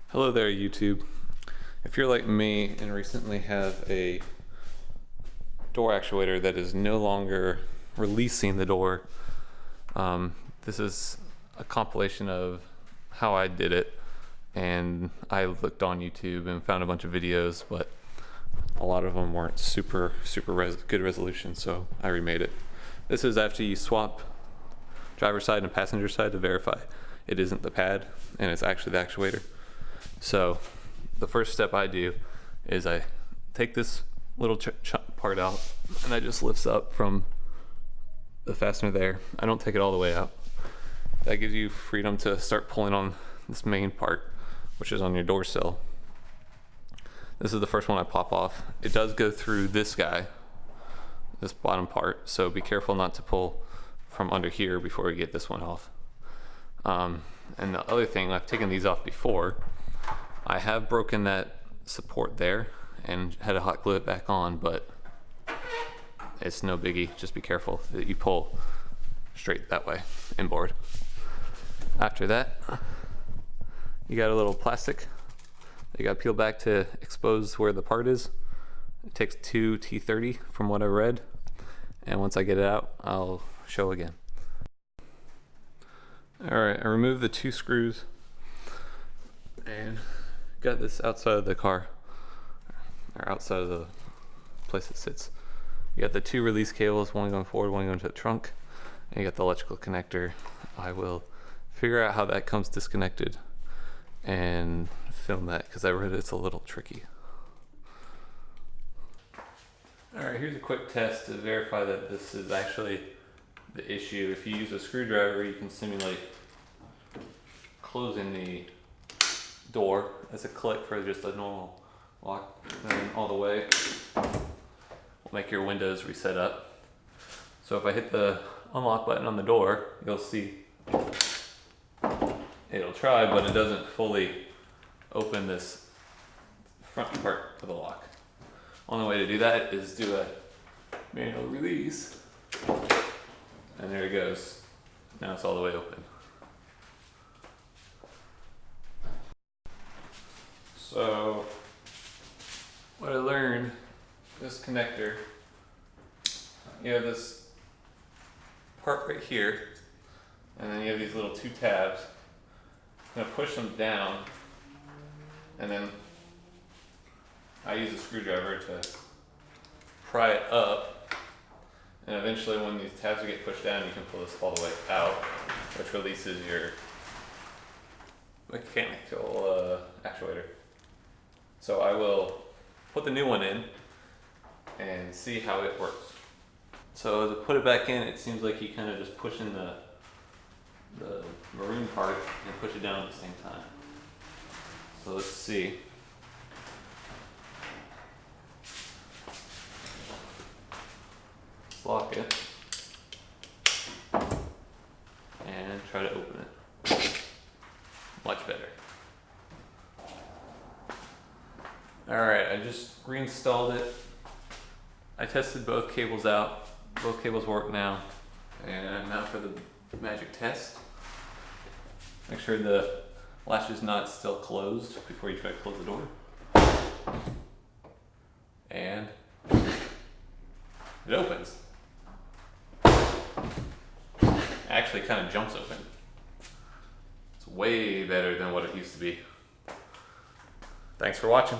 Hello there, YouTube. If you're like me and recently have a door actuator that is no longer releasing the door, this is a compilation of how I did it. And I looked on YouTube and found a bunch of videos, but a lot of them weren't super good resolution, so I remade it. This is after you swap driver's side and passenger side to verify it isn't the pad and it's actually the actuator. So the first step I do is I take this little part out and that just lifts up from the fastener there. I don't take it all the way out. That gives you freedom to start pulling on this main part, which is on your door sill. This is the first one I pop off. It does go through this guy, this bottom part, so be careful not to pull from under here before you get this one off. And the other thing, I've taken these off before. I have broken that support there and had to hot glue it back on, but it's no biggie. Just be careful that you pull straight that way, inboard. After that, you got a little plastic that you got to peel back to expose where the part is. It takes 2 T30 from what I read, and once I get it out, I'll show again. Alright, I removed the 2 screws and got this outside of the car, or outside of the place it sits. You got the 2 release cables, one going forward, one going to the trunk, and you got the electrical connector. I will figure out how that comes disconnected and film that, because I read it's a little tricky. Alright, here's a quick test to verify that this is actually the issue. If you use a screwdriver, you can simulate closing the door. That's a click for just a normal lock, and then all the way will make your windows reset up. So if I hit the unlock button on the door, you'll see it'll try, but it doesn't fully open this front part of the lock. Only way to do that is do a manual release, and there it goes. Now it's all the way open. So what I learned, this connector, you have this part right here, and then you have these little 2 tabs. I'm gonna push them down, and then I use a screwdriver to pry it up, and eventually when these tabs get pushed down, you can pull this all the way out, which releases your mechanical actuator. So I will put the new one in and see how it works. So to put it back in, it seems like you kind of just push in the maroon part and push it down at the same time. So let's see. Let's lock it and try to open it. Much better. Alright, I just reinstalled it. I tested both cables out. Both cables work now. And now for the magic test. Make sure the latch is not still closed before you try to close the door. And it opens. Actually kind of jumps open. It's way better than what it used to be. Thanks for watching.